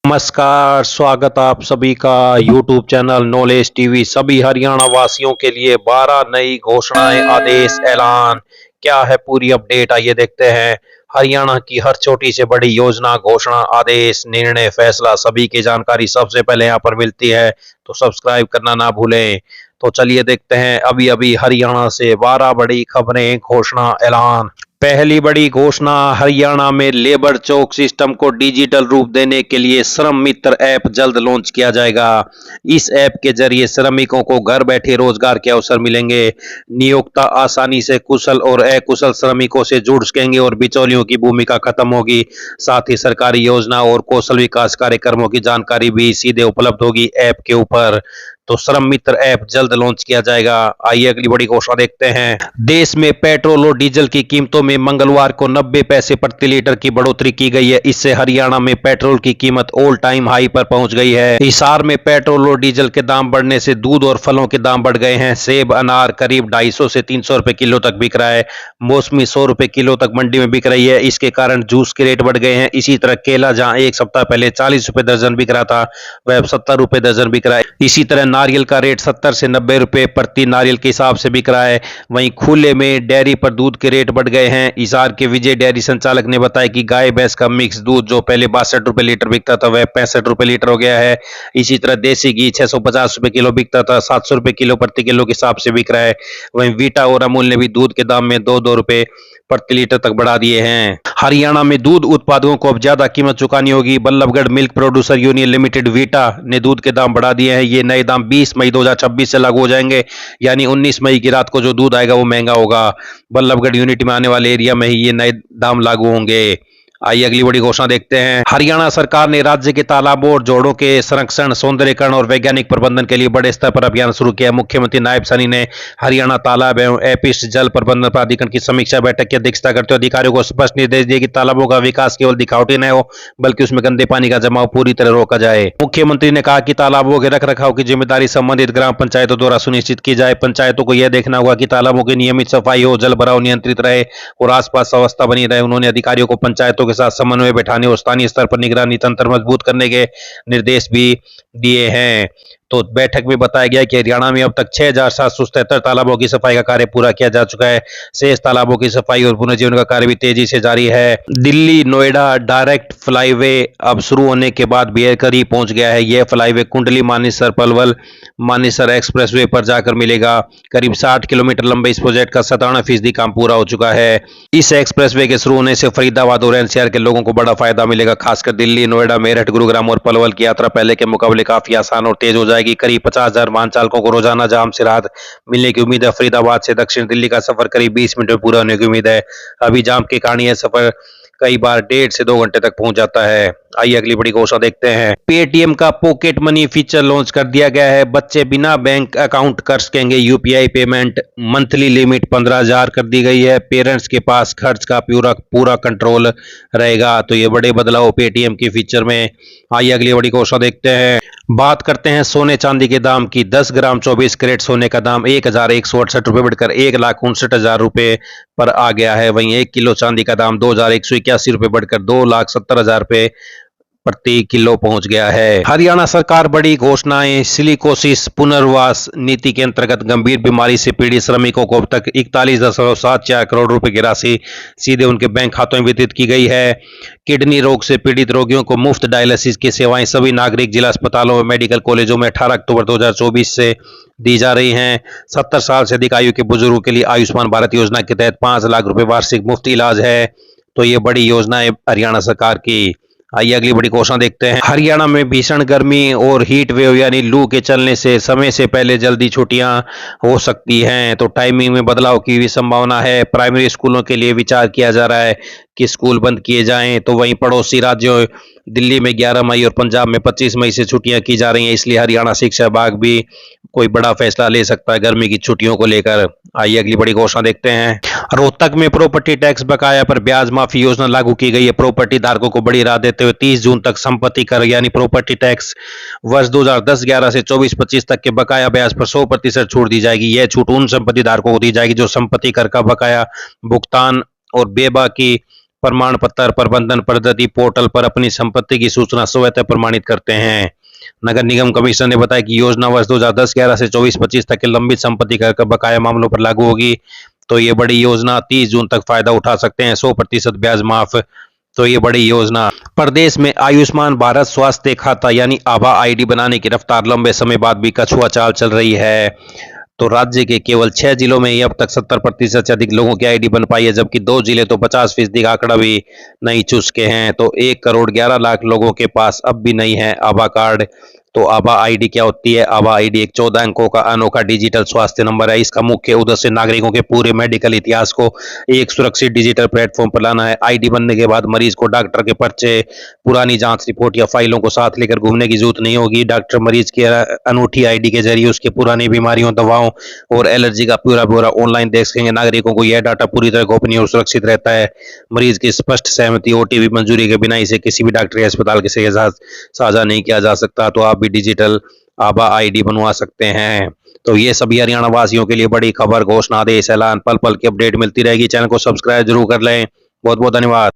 नमस्कार, स्वागत आप सभी का यूट्यूब चैनल नॉलेज टीवी। सभी हरियाणा वासियों के लिए 12 नई घोषणाएं, आदेश, ऐलान। क्या है पूरी अपडेट, आइए देखते हैं। हरियाणा की हर छोटी से बड़ी योजना, घोषणा, आदेश, निर्णय, फैसला, सभी की जानकारी सबसे पहले यहाँ पर मिलती है, तो सब्सक्राइब करना ना भूलें। तो चलिए देखते हैं अभी अभी हरियाणा से 12 बड़ी खबरें, घोषणा, ऐलान। पहली बड़ी घोषणा, हरियाणा में लेबर चौक सिस्टम को डिजिटल रूप देने के लिए श्रम मित्र ऐप जल्द लॉन्च किया जाएगा। इस ऐप के जरिए श्रमिकों को घर बैठे रोजगार के अवसर मिलेंगे। नियोक्ता आसानी से कुशल और अकुशल श्रमिकों से जुड़ सकेंगे और बिचौलियों की भूमिका खत्म होगी। साथ ही सरकारी योजना और कौशल विकास कार्यक्रमों की जानकारी भी सीधे उपलब्ध होगी ऐप के ऊपर। तो श्रम मित्र ऐप जल्द लॉन्च किया जाएगा। आइए अगली बड़ी घोषणा देखते हैं। देश में पेट्रोल और डीजल की कीमतों में मंगलवार को 90 पैसे प्रति लीटर की बढ़ोतरी की गई है। इससे हरियाणा में पेट्रोल की कीमत ऑल टाइम हाई पर पहुंच गई है। हिसार में पेट्रोल और डीजल के दाम बढ़ने से दूध और फलों के दाम बढ़ गए हैं। सेब, अनार करीब 250 से 300 रुपए किलो तक बिक रहा है। मौसमी 100 रुपए किलो तक मंडी में बिक रही है। इसके कारण जूस के रेट बढ़ गए हैं। इसी तरह केला, जहां एक सप्ताह पहले 40 रुपए दर्जन बिक रहा था, वह अब 70 रुपए दर्जन बिक रहा है। इसी तरह नारियल का रेट 70 से 90 रुपए प्रति नारियल के हिसाब से बिक रहा है। वहीं खुले में डेयरी पर दूध के रेट बढ़ गए हैं। हिसार के विजय डेयरी संचालक ने बताया कि गाय भैंस का मिक्स दूध जो पहले 62 रुपए लीटर बिकता था, वह 65 रुपए लीटर हो गया है। इसी तरह देसी घी 650 रुपए किलो बिकता था, 700 रुपए किलो प्रति किलो के हिसाब से बिक रहा है। वहीं वीटा और अमूल ने भी दूध के दाम में 2-2 रुपए प्रति लीटर तक बढ़ा दिए हैं। हरियाणा में दूध उत्पादकों को अब ज्यादा कीमत चुकानी होगी। Ballabhgarh milk producer union limited Vita ने दूध के दाम बढ़ा दिए हैं। ये नए दाम 20 मई 2026 से लागू हो जाएंगे, यानी 19 मई की रात को जो दूध आएगा वो महंगा होगा। बल्लभगढ़ यूनिट में आने वाले एरिया में ही ये नए दाम लागू होंगे। आइए अगली बड़ी घोषणा देखते हैं। हरियाणा सरकार ने राज्य के तालाबों और जोड़ों के संरक्षण, सौंदर्यीकरण और वैज्ञानिक प्रबंधन के लिए बड़े स्तर पर अभियान शुरू किया। मुख्यमंत्री नायब सैनी ने हरियाणा तालाब एवं एपिस्ट जल प्रबंधन प्राधिकरण की समीक्षा बैठक की अध्यक्षता करते हुए अधिकारियों को स्पष्ट निर्देश दिए कि तालाबों का विकास केवल दिखावटी न हो, बल्कि उसमें गंदे पानी का जमाव पूरी तरह रोका जाए। मुख्यमंत्री ने कहा कि तालाबों के रख रखाव की जिम्मेदारी संबंधित ग्राम पंचायतों द्वारा सुनिश्चित की जाए। पंचायतों को यह देखना होगा कि तालाबों की नियमित सफाई हो, जल भराव नियंत्रित रहे और आसपास अवस्था बनी रहे। उन्होंने अधिकारियों को पंचायतों के साथ समन्वय बैठाने और स्थानीय स्तर पर निगरानी तंत्र मजबूत करने के निर्देश भी दिए हैं। तो बैठक में बताया गया कि हरियाणा में अब तक 6,777 तालाबों की सफाई का कार्य पूरा किया जा चुका है। शेष तालाबों की सफाई और पुनर्जीवन का कार्य भी तेजी से जारी है। दिल्ली नोएडा डायरेक्ट फ्लाईवे अब शुरू होने के बाद भी करीब पहुंच गया है। यह फ्लाईवे कुंडली मानेसर पलवल मानेसर एक्सप्रेसवे पर जाकर मिलेगा। करीब 60 किलोमीटर लंबे इस प्रोजेक्ट का 97% काम पूरा हो चुका है। इस एक्सप्रेसवे के शुरू होने से फरीदाबाद और एनसीआर के लोगों को बड़ा फायदा मिलेगा। खासकर दिल्ली, नोएडा, मेरठ, गुरुग्राम और पलवल की यात्रा पहले के मुकाबले काफी आसान और तेज हो जाएगी। करीब 50,000 वाहन चालकों को रोजाना जाम से राहत मिलने की उम्मीद है। फरीदाबाद से दक्षिण दिल्ली का सफर करीब 20 मिनट में पूरा होने की उम्मीद है। अभी जाम के कारण यह सफर कई बार 1.5 से 2 घंटे तक पहुंच जाता है। आइए अगली बड़ी घोषणा देखते हैं। पेटीएम का पॉकेट मनी फीचर लॉन्च कर दिया गया है। बच्चे बिना बैंक अकाउंट कर सकेंगे यूपीआई पेमेंट। मंथली लिमिट 15,000 कर दी गई है। पेरेंट्स के पास खर्च का पूरा कंट्रोल रहेगा। तो ये बड़े बदलाव पेटीएम के फीचर में। आइए अगली बड़ी घोषणा देखते हैं। बात करते हैं सोने चांदी के दाम की। 10 ग्राम 24 कैरेट सोने का दाम 1,168 रुपये बढ़कर 1,59,000 रुपये पर आ गया है। वहीं 1 किलो चांदी का दाम 2,181 रुपये बढ़कर 2,70,000 रुपये प्रति किलो पहुंच गया है। हरियाणा सरकार बड़ी घोषणाएं। सिलिकोसिस पुनर्वास नीति के अंतर्गत गंभीर बीमारी से पीड़ित श्रमिकों को अब तक 41.74 करोड़ रुपए की राशि सीधे उनके बैंक खातों में वितरित की गई है। किडनी रोग से पीड़ित रोगियों को मुफ्त डायलिसिस की सेवाएं सभी नागरिक जिला अस्पतालों और मेडिकल कॉलेजों में 18 अक्टूबर 2024 से दी जा रही हैं। 70 साल से अधिक आयु के बुजुर्गों के लिए आयुष्मान भारत योजना के तहत 5 लाख रुपए वार्षिक मुफ्त इलाज है। तो ये बड़ी योजना है हरियाणा सरकार की। आइए अगली बड़ी घोषणा देखते हैं। हरियाणा में भीषण गर्मी और हीट वेव यानी लू के चलने से समय से पहले जल्दी छुट्टियां हो सकती हैं। तो टाइमिंग में बदलाव की भी संभावना है। प्राइमरी स्कूलों के लिए विचार किया जा रहा है कि स्कूल बंद किए जाएं। तो वहीं पड़ोसी राज्यों दिल्ली में 11 मई और पंजाब में 25 मई से छुट्टियां की जा रही हैं। इसलिए हरियाणा शिक्षा विभाग भी कोई बड़ा फैसला ले सकता है गर्मी की छुट्टियों को लेकर। आइए अगली बड़ी घोषणा देखते हैं। रोहतक में प्रॉपर्टी टैक्स बकाया पर ब्याज माफी योजना लागू की गई है। प्रॉपर्टी धारकों को बड़ी राहत देते हुए 30 जून तक संपत्ति कर यानी प्रॉपर्टी टैक्स वर्ष 2010-11 से 24-25 तक के बकाया ब्याज पर 100% छूट दी जाएगी। यह छूट उन संपत्ति धारकों को दी जाएगी जो संपत्ति कर का बकाया भुगतान और बेबाकी प्रमाण पत्र प्रबंधन पद्धति पोर्टल पर अपनी संपत्ति की सूचना स्वतः प्रमाणित करते हैं। नगर निगम कमिश्नर ने बताया कि योजना वर्ष 2010-11 से 24-25 तक के लंबित संपत्ति कर बकाया मामलों पर लागू होगी। तो ये बड़ी योजना 30 जून तक फायदा उठा सकते हैं, 100% ब्याज माफ। तो ये बड़ी योजना। प्रदेश में आयुष्मान भारत स्वास्थ्य खाता यानी आभा आईडी बनाने की रफ्तार लंबे समय बाद भी कछुआ चाल चल रही है। तो राज्य के केवल 6 जिलों में ही अब तक 70% से अधिक लोगों की आईडी बन पाई है, जबकि 2 जिले तो 50% का आंकड़ा भी नहीं छू सके हैं। तो 1,11,00,000 लोगों के पास अब भी नहीं है आभा कार्ड। तो आभा आईडी क्या होती है? आभा आईडी एक 14 अंकों का अनोखा डिजिटल स्वास्थ्य नंबर है। इसका मुख्य उद्देश्य नागरिकों के पूरे मेडिकल इतिहास को एक सुरक्षित डिजिटल प्लेटफॉर्म पर लाना है। आईडी बनने के बाद मरीज को डॉक्टर के पर्चे, पुरानी जांच रिपोर्ट या फाइलों को साथ लेकर घूमने की जरूरत नहीं होगी। डॉक्टर मरीज की अनूठी आईडी के जरिए उसके पुरानी बीमारियों, दवाओं और एलर्जी का पूरा ब्यौरा ऑनलाइन देख सकेंगे। नागरिकों को यह डाटा पूरी तरह गोपनीय और सुरक्षित रहता है। मरीज की स्पष्ट सहमति, ओटीपी मंजूरी के बिना इसे किसी भी डॉक्टर या अस्पताल के साथ साझा नहीं किया जा सकता। तो आप भी डिजिटल आभा आईडी बनवा सकते हैं। तो ये सभी हरियाणा वासियों के लिए बड़ी खबर, घोषणा, आदेश, ऐलान, पल पल की अपडेट मिलती रहेगी। चैनल को सब्सक्राइब जरूर कर लें। बहुत बहुत धन्यवाद।